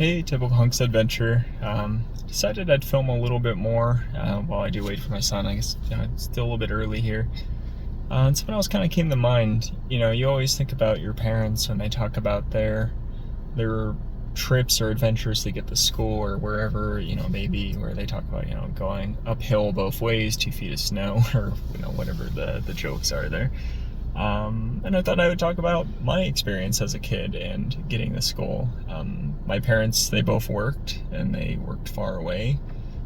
Hey, typical hunks adventure. Decided I'd film a little bit more while I do wait for my son. I guess it's still a little bit early here. And something else kind of came to mind. You always think about your parents when they talk about their trips or adventures to get to school or wherever, maybe where they talk about, going uphill both ways, 2 feet of snow, or whatever the jokes are there. And I thought I would talk about my experience as a kid and getting to school. My parents, they both worked, and they worked far away,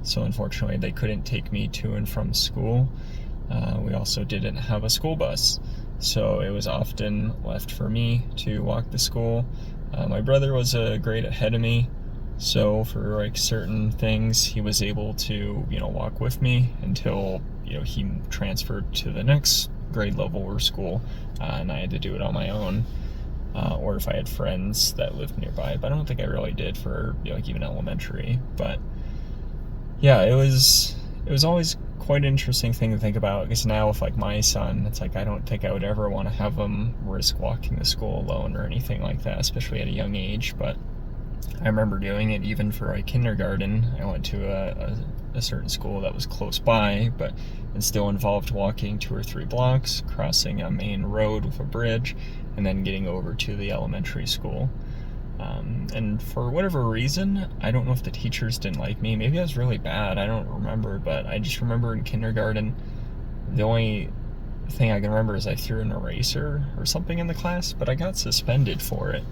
so unfortunately they couldn't take me to and from school. We also didn't have a school bus, so it was often left for me to walk to school. My brother was a grade ahead of me, so for certain things he was able to walk with me until he transferred to the next grade level or school, and I had to do it on my own, or if I had friends that lived nearby, but I don't think I really did for even elementary. But yeah, it was always quite an interesting thing to think about, because now with my son, it's I don't think I would ever want to have him risk walking to school alone or anything like that, especially at a young age. But I remember doing it even for kindergarten. I went to a certain school that was close by, but it still involved walking 2 or 3 blocks, crossing a main road with a bridge, and then getting over to the elementary school. And for whatever reason, I don't know if the teachers didn't like me. Maybe I was really bad. I don't remember, but I just remember in kindergarten, the only thing I can remember is I threw an eraser or something in the class, but I got suspended for it.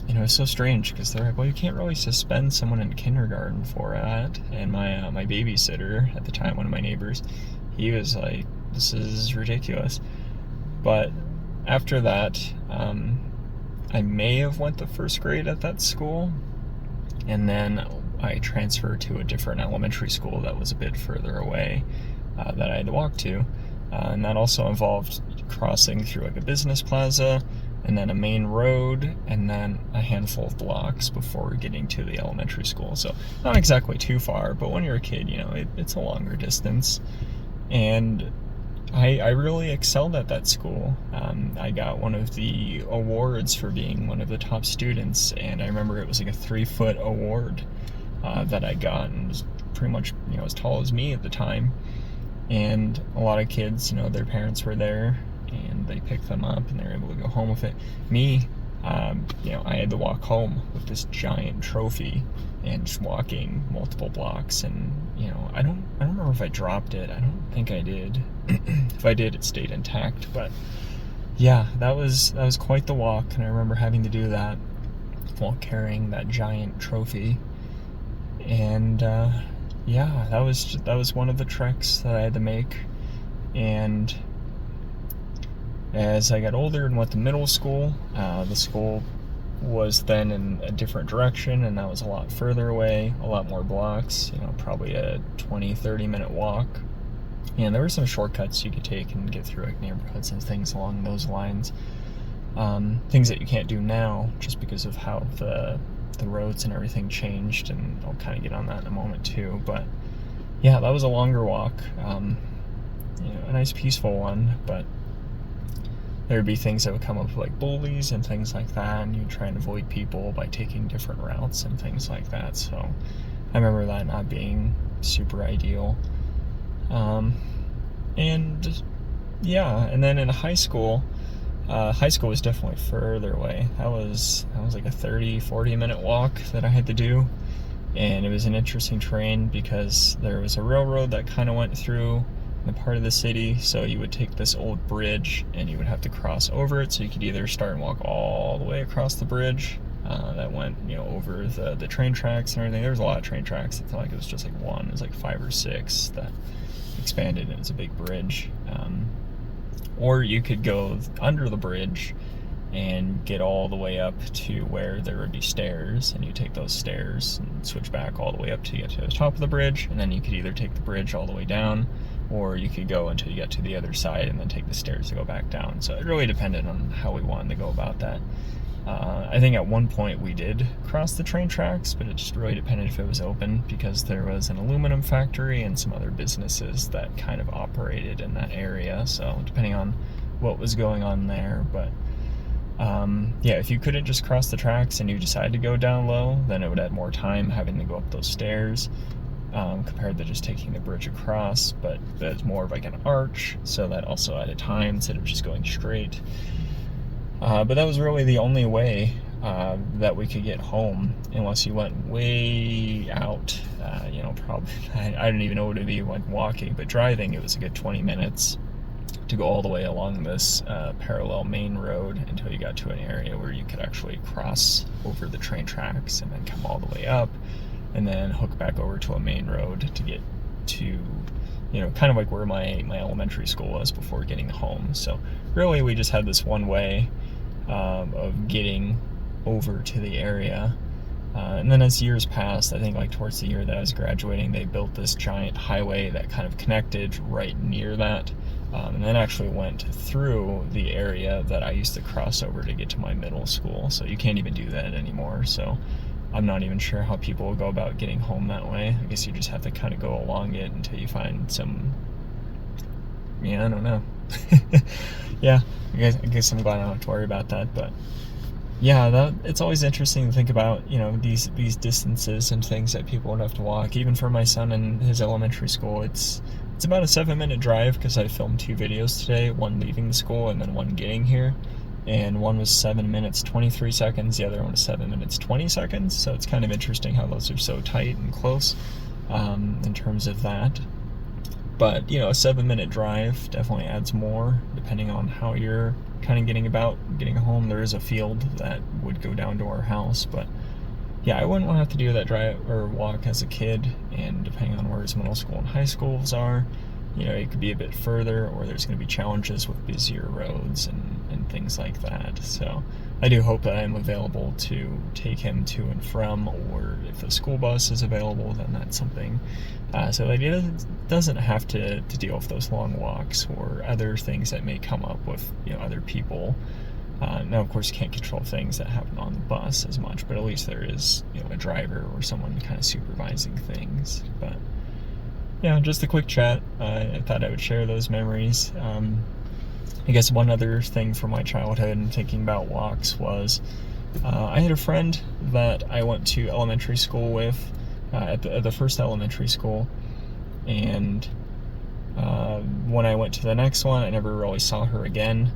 It's so strange, because they're like, well, you can't really suspend someone in kindergarten for that. And my babysitter at the time, one of my neighbors, he was like, this is ridiculous. But after that, I may have went to 1st grade at that school, and then I transferred to a different elementary school that was a bit further away, that I had to walk to. And that also involved crossing through a business plaza, and then a main road, and then a handful of blocks before getting to the elementary school. So not exactly too far, but when you're a kid, it's a longer distance. And I really excelled at that school. I got one of the awards for being one of the top students, and I remember it was a 3-foot award that I got, and it was pretty much as tall as me at the time. And a lot of kids, their parents were there, and they picked them up, and they were able to go home with it. Me, I had to walk home with this giant trophy, and just walking multiple blocks. And I don't remember if I dropped it. I don't think I did. If I did, it stayed intact. But yeah, that was quite the walk, and I remember having to do that while carrying that giant trophy. And yeah, that was one of the treks that I had to make. And as I got older and went to middle school, the school was then in a different direction, and that was a lot further away, a lot more blocks, probably a 20-30 minute walk. And there were some shortcuts you could take and get through neighborhoods and things along those lines. Things that you can't do now just because of how the roads and everything changed, and I'll kind of get on that in a moment too. But yeah, that was a longer walk, a nice peaceful one, but there would be things that would come up like bullies and things like that, and you try and avoid people by taking different routes and things like that. So I remember that not being super ideal. And yeah, and then in high school was definitely further away. That was like a 30-40 minute walk that I had to do, and it was an interesting terrain because there was a railroad that kind of went through the part of the city, so you would take this old bridge and you would have to cross over it. So you could either start and walk all the way across the bridge that went over the train tracks and everything. There was a lot of train tracks. It's not like it was just one, it was 5 or 6 that expanded, and it's a big bridge. Or you could go under the bridge and get all the way up to where there would be stairs, and you take those stairs and switch back all the way up to get to the top of the bridge. And then you could either take the bridge all the way down, or you could go until you get to the other side and then take the stairs to go back down. So it really depended on how we wanted to go about that. I think at one point we did cross the train tracks, but it just really depended if it was open, because there was an aluminum factory and some other businesses that kind of operated in that area. So depending on what was going on there. But Yeah, if you couldn't just cross the tracks and you decided to go down low, then it would add more time having to go up those stairs, compared to just taking the bridge across. But it's more of like an arch, so that also added time instead of just going straight. But that was really the only way that we could get home, unless you went way out. Probably I don't even know what it'd be like walking, but driving it was a good 20 minutes to go all the way along this parallel main road until you got to an area where you could actually cross over the train tracks and then come all the way up and then hook back over to a main road to get to, kind of like where my elementary school was before getting home. So really we just had this one way of getting over to the area. And then as years passed, I think like towards the year that I was graduating, they built this giant highway that kind of connected right near that, and then actually went through the area that I used to cross over to get to my middle school. So you can't even do that anymore. So I'm not even sure how people will go about getting home that way. I guess you just have to kind of go along it until you find some, I don't know. Yeah, I guess I'm glad I don't have to worry about that, but yeah, it's always interesting to think about, these distances and things that people would have to walk. Even for my son in his elementary school, it's about a 7-minute drive, because I filmed 2 videos today, one leaving the school and then one getting here. And one was 7 minutes 23 seconds, the other one was 7 minutes 20 seconds. So it's kind of interesting how those are so tight and close in terms of that. But, a 7-minute drive definitely adds more depending on how you're kind of getting home. There is a field that would go down to our house, but yeah, I wouldn't want to have to do that drive or walk as a kid. And depending on where his middle school and high schools are, it could be a bit further, or there's going to be challenges with busier roads and things like that. So I do hope that I'm available to take him to and from, or if the school bus is available, then that's something. So that he doesn't have to deal with those long walks or other things that may come up with, other people. Now, of course, you can't control things that happen on the bus as much, but at least there is, a driver or someone kind of supervising things. But yeah, just a quick chat. I thought I would share those memories. I guess one other thing from my childhood and thinking about walks was I had a friend that I went to elementary school with at the first elementary school, and when I went to the next one, I never really saw her again.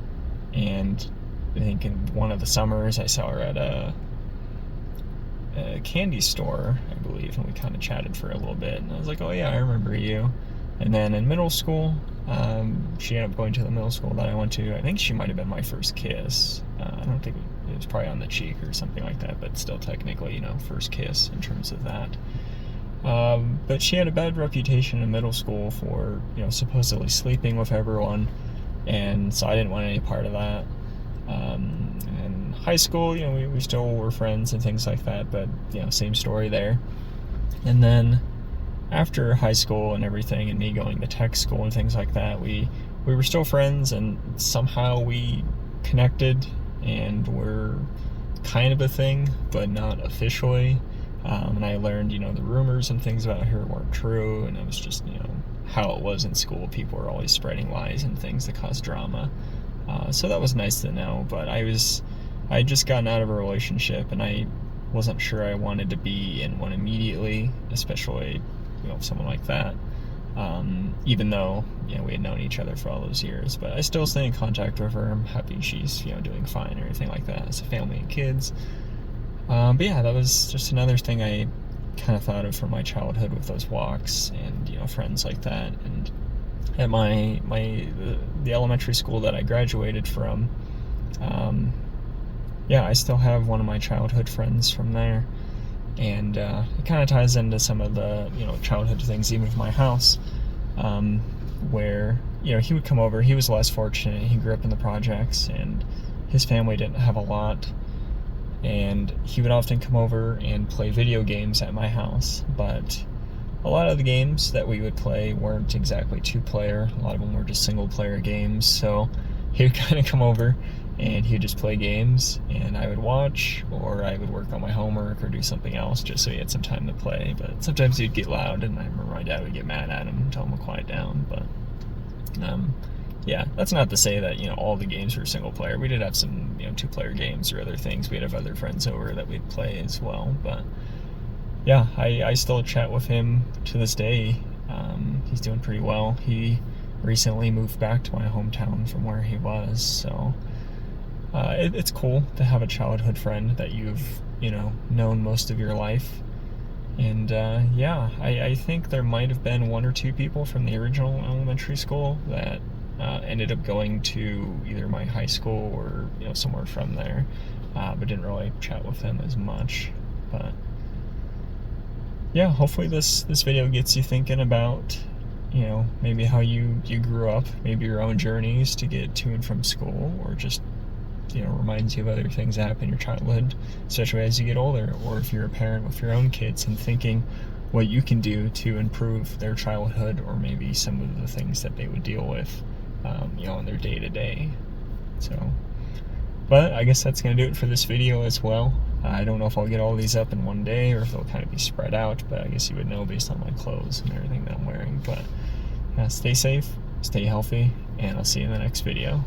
And I think in one of the summers I saw her at a candy store, I believe, and we kind of chatted for a little bit, and I was like, oh yeah, I remember you. And then in middle school, she ended up going to the middle school that I went to. I think she might have been my first kiss. I don't think it was probably on the cheek or something like that, but still technically, first kiss in terms of that. But she had a bad reputation in middle school for, supposedly sleeping with everyone, and so I didn't want any part of that. In high school, we still were friends and things like that, but, same story there. And then after high school and everything, and me going to tech school and things like that, we were still friends, and somehow we connected and were kind of a thing, but not officially. And I learned, the rumors and things about her weren't true, and it was just, how it was in school. People were always spreading lies and things that caused drama. So that was nice to know, but I had just gotten out of a relationship, and I wasn't sure I wanted to be in one immediately, especially, someone like that. Even though, we had known each other for all those years, but I still stay in contact with her. I'm happy she's, doing fine and everything like that as a family and kids. But yeah, that was just another thing I kind of thought of from my childhood with those walks and, friends like that. And at the elementary school that I graduated from, yeah, I still have one of my childhood friends from there. And it kind of ties into some of the, childhood things, even with my house, where, he would come over. He was less fortunate. He grew up in the projects, and his family didn't have a lot. And he would often come over and play video games at my house. But a lot of the games that we would play weren't exactly 2-player. A lot of them were just single-player games. So he would kind of come over and he would just play games, and I would watch, or I would work on my homework or do something else just so he had some time to play. But sometimes he'd get loud, and I remember my dad would get mad at him and tell him to quiet down. But yeah, that's not to say that, all the games were single player. We did have some, 2-player games or other things. We'd have other friends over that we'd play as well. But yeah, I still chat with him to this day. He's doing pretty well. He recently moved back to my hometown from where he was, so it's cool to have a childhood friend that you've, known most of your life. And yeah, I think there might have been 1 or 2 people from the original elementary school that ended up going to either my high school or somewhere from there, but didn't really chat with them as much. But yeah, hopefully this video gets you thinking about maybe how you grew up, maybe your own journeys to get to and from school, or just reminds you of other things that happened in your childhood, especially as you get older, or if you're a parent with your own kids and thinking what you can do to improve their childhood, or maybe some of the things that they would deal with in their day-to-day. So, but I guess that's going to do it for this video as well. I don't know if I'll get all these up in one day or if they'll kind of be spread out, but I guess you would know based on my clothes and everything that I'm wearing. But yeah, stay safe, stay healthy, and I'll see you in the next video.